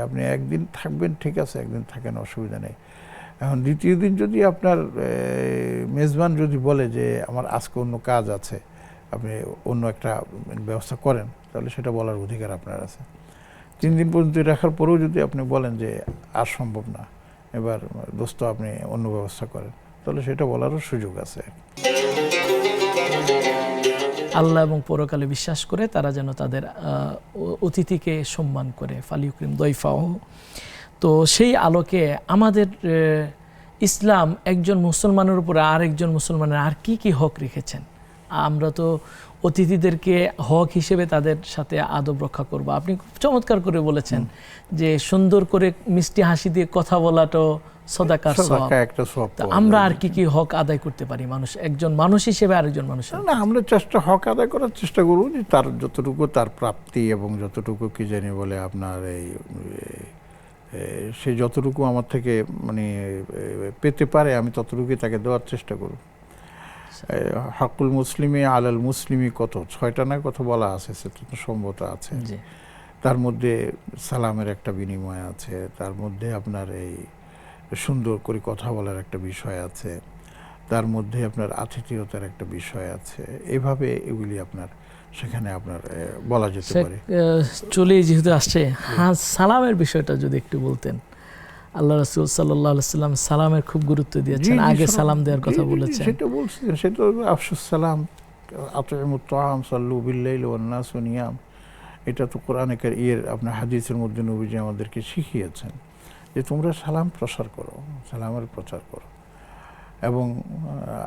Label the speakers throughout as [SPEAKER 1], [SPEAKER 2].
[SPEAKER 1] আপনি একদিন থাকবেন ঠিক আছে, একদিন থাকেন অসুবিধা নেই। এখন দ্বিতীয় দিন যদি আপনার মেজবান যদি বলে যে আমার আজকে অন্য কাজ আছে, আপনি অন্য একটা ব্যবস্থা করেন, তাহলে সেটা বলার অধিকার আপনার আছে। 3 দিন পর্যন্ত রাখার পরেও যদি আপনি বলেন যে আর সম্ভব না, এবার দোস্ত আপনি অন্য ব্যবস্থা করেন, তাহলে সেটা বলারও সুযোগ আছে।
[SPEAKER 2] আল্লাহ এবং পরকালে বিশ্বাস করে তারা যেন তাদের অতিথিকে সম্মান করে, ফালিউক্রিম দয়ফাও। তো সেই আলোকে আমাদের ইসলাম একজন মুসলমানের উপরে আরেকজন মুসলমানের আর কি কি হক রেখেছেন। আমরা তো অতিথিদেরকে হক হিসেবে তাদের সাথে আদব রক্ষা করব। আপনি খুব চমৎকার করে বলেছেন যে সুন্দর করে মিষ্টি হাসি দিয়ে কথা বলাটাও সদাকার সওয়াব। আমরা আর কি কি হক আদায় করতে পারি মানুষ, একজন মানুষ হিসেবে আরেকজন মানুষ?
[SPEAKER 1] না, আমরা হক আদায় করার চেষ্টা করব যে তার যতটুকু তার প্রাপ্তি এবং যতটুকু কি জানি বলে আপনার সে যতটুকু আমার থেকে মানে পেতে পারে আমি ততটুকুই তাকে দেওয়ার চেষ্টা করব। হাকুল মুসলিমি আলাল মুসলিমি কত 6টা না কত বলা আছে, সেটা তো সম্ভবত আছে। তার মধ্যে সালামের একটা বিনিময় আছে, তার মধ্যে আপনার এই সুন্দর করে কথা বলার একটা বিষয় আছে, তার মধ্যে আপনার আতিথেয়তার একটা বিষয় আছে। এভাবে এগুলি আপনার সেখানে আপনার বলা যেতে পারে।
[SPEAKER 2] চলেই যেহেতু আসছে, হ্যাঁ, সালামের বিষয়টা যদি একটু বলতেন। আল্লাহ রাসূল সাল্লাল্লাহু আলাইহি ওয়াসাল্লাম সালামের খুব গুরুত্ব দিয়েছেন, আগে সালাম দেওয়ার কথা বলেছেন।
[SPEAKER 1] সেটা বলছিলেন, সেটা আফসুস সালাম, আতইমুত তাআম, সাল্লু বিল-লাইলি ওয়ান-নাসু নিয়াম। এটা তো কোরআনের আপনার হাদিসের মধ্যে নবীজি আমাদেরকে শিখিয়েছেন যে তোমরা সালাম প্রসার করো, সালামের প্রচার করো, এবং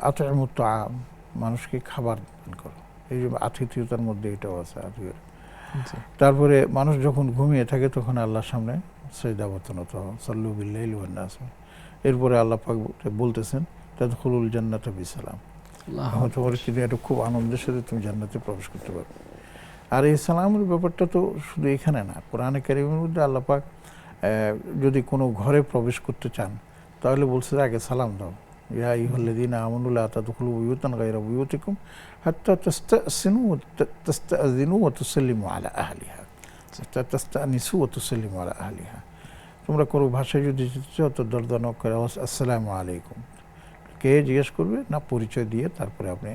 [SPEAKER 1] আতইমুত তাআম, মানুষকে খাবার দান করো। এই যে আতিথেয়তার মধ্যে এটাও আছে। তারপরে মানুষ যখন ঘুমিয়ে থাকে তখন আল্লাহর সামনে সিজদাবনত সাল্লু বিল-লাইলি ওয়ান-নাসু। এরপরে আল্লাহ পাক বলতেছেন তাদখুলুল জান্নাতা বিসালাম, তোমার কিন্তু এটা খুব আনন্দের সাথে তুমি জান্নাতে প্রবেশ করতে পারবে। আর এই সালামের ব্যাপারটা তো শুধু এখানে না, কোরআনে কারীমের মধ্যে আল্লাহ পাক যদি কোনো ঘরে প্রবেশ করতে চান তাহলে বলছে আগে সালাম দাও। ইয়া আইয়ুহাল্লাযীনা আমানু লা তাদখুলু বুয়ুতান গায়রা বুয়ুতিকুম হাত্তা তাস্তাযিনু ওয়া তুসাল্লিমু আলা আহলিহা, তাস্তানিসু ওয়া তুসাল্লিমু আলা আহলিহা। তোমরা কোনো ভাষায় যদি চাও তো দরজা নক করে আসসালামু আলাইকুম, কে জিজ্ঞেস করবে না, পরিচয় দিয়ে তারপরে আপনি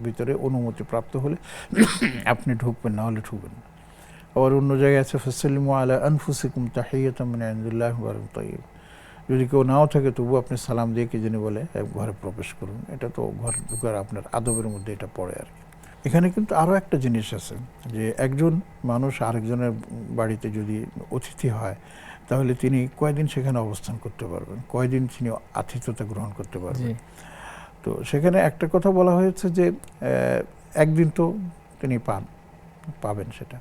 [SPEAKER 1] ভিতরে অনুমতি প্রাপ্ত হলে আপনি ঢুকবেন, না হলে ঢুকবেন না। আবার অন্য জায়গায় আছে ফাসাল্লিমু আলা আনফুসিকুম তাহিয়াতাম মিন ইনদিল্লাহি মুবারাকাতুন তাইয়্যিব। যদি কেউ নাও থাকে তবু আপনি সালাম দিয়ে কি জানি বলে ঘরে প্রবেশ করুন। এটা তো ঘর ঢুকার আপনার আদবের মধ্যে এটা পড়ে আর কি। এখানে কিন্তু আরও একটা জিনিস আছে যে একজন মানুষ আরেকজনের বাড়িতে যদি অতিথি হয় তাহলে তিনি কয়দিন সেখানে অবস্থান করতে পারবেন, কয়দিন তিনি আতিথ্যতা গ্রহণ করতে পারবেন। তো সেখানে একটা কথা বলা হয়েছে যে একদিন তো তিনি পাবেন সেটা,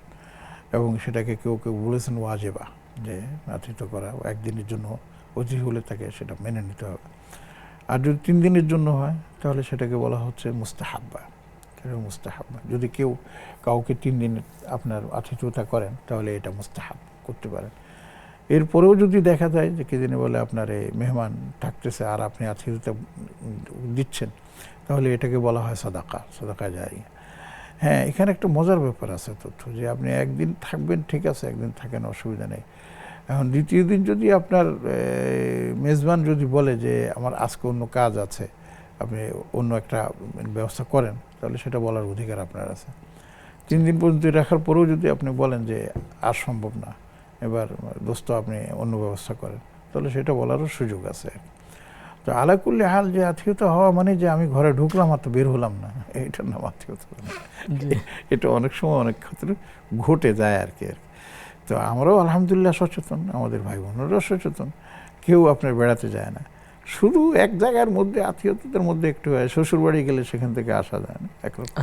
[SPEAKER 1] এবং সেটাকে কেউ কেউ বলেছেন ওয়াজিবা, যে আতিথ্য করা একদিনের জন্য অতিথি হলে তাকে সেটা মেনে নিতে হবে। আর যদি 3 দিনের জন্য হয় তাহলে সেটাকে বলা হচ্ছে মুস্তাহাব্বা। মুস্তাহাব্বা, যদি কেউ কাউকে 3 দিন আপনার আতিথ্যতা করেন তাহলে এটা মুস্তাহাব করতে পারেন। এরপরেও যদি দেখা যায় যে কি জানি বলে আপনার এই মেহমান থাকতেছে আর আপনি আতিথ্যতা দিচ্ছেন, তাহলে এটাকে বলা হয় সাদাকা জারিয়া। হ্যাঁ, এখানে একটা মজার ব্যাপার আছে তথ্য, যে আপনি একদিন থাকবেন ঠিক আছে, একদিন থাকেন অসুবিধা নেই। এখন দ্বিতীয় দিন যদি আপনার মেজবান যদি বলে যে আমার আজকে অন্য কাজ আছে, আপনি অন্য একটা ব্যবস্থা করেন, তাহলে সেটা বলার অধিকার আপনার আছে। 3 দিন পর্যন্ত রাখার পরেও যদি আপনি বলেন যে আর সম্ভব না, এবার দোস্ত আপনি অন্য ব্যবস্থা করেন, তাহলে সেটা বলারও সুযোগ আছে। তো আলাকুল্লি হাল, যে আত্মীয়তা হওয়া মানে যে আমি ঘরে ঢুকলাম আর তো বের হলাম না, এইটার নাম আত্মীয়তা। এটা অনেক সময় অনেক ক্ষেত্রে ঘটে যায় আর কি। তো আমরাও আলহামদুলিল্লাহ সচেতন, আমাদের ভাই বোনেরাও সচেতন, কেউ আপনার বেড়াতে যায় না। শুধু এক জায়গার মধ্যে আত্মীয়তাদের মধ্যে একটু হয়, শ্বশুর বাড়ি গেলে সেখান থেকে আসা যায় না, একরকম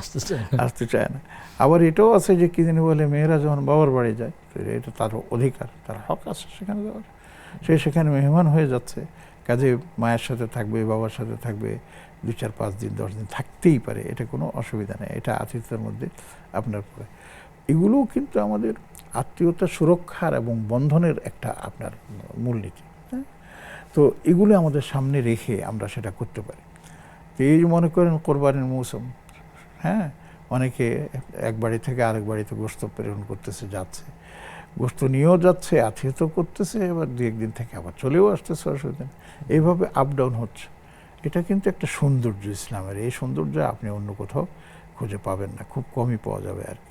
[SPEAKER 1] আসতে চায় না। আবার এটাও আছে যে কি জানি বলে মেয়েরা যখন বাবার বাড়ি যায়, এটা তার অধিকার, তার হক আছে সেখানে যাওয়ার। সে সেখানে মেহমান হয়ে যাচ্ছে, কাজে মায়ের সাথে থাকবে, বাবার সাথে থাকবে, 2, 4, 5 দিন 10 দিন থাকতেই পারে, এটা কোনো অসুবিধা নেই। এটা আতিথ্যের মধ্যে আপনার পরে। এগুলোও কিন্তু আমাদের আত্মীয়তা সুরক্ষার এবং বন্ধনের একটা আপনার মূলনীতি। হ্যাঁ, তো এগুলো আমাদের সামনে রেখে আমরা সেটা করতে পারি। তো এই মনে করেন কোরবানির মৌসুম, হ্যাঁ, অনেকে এক বাড়ি থেকে আরেক বাড়িতে গোশত প্রেরণ করতেছে, যাচ্ছে, গোস্ত নিয়েও যাচ্ছে, আত্মীয়ত করতেছে, এবার দু একদিন থেকে আবার চলেও আসতেছে, অসুবিধা নেই। এইভাবে আপ ডাউন হচ্ছে। এটা কিন্তু একটা সৌন্দর্য ইসলামের। এই সৌন্দর্য আপনি অন্য কোথাও খুঁজে পাবেন না, খুব কমই পাওয়া যাবে আর কি।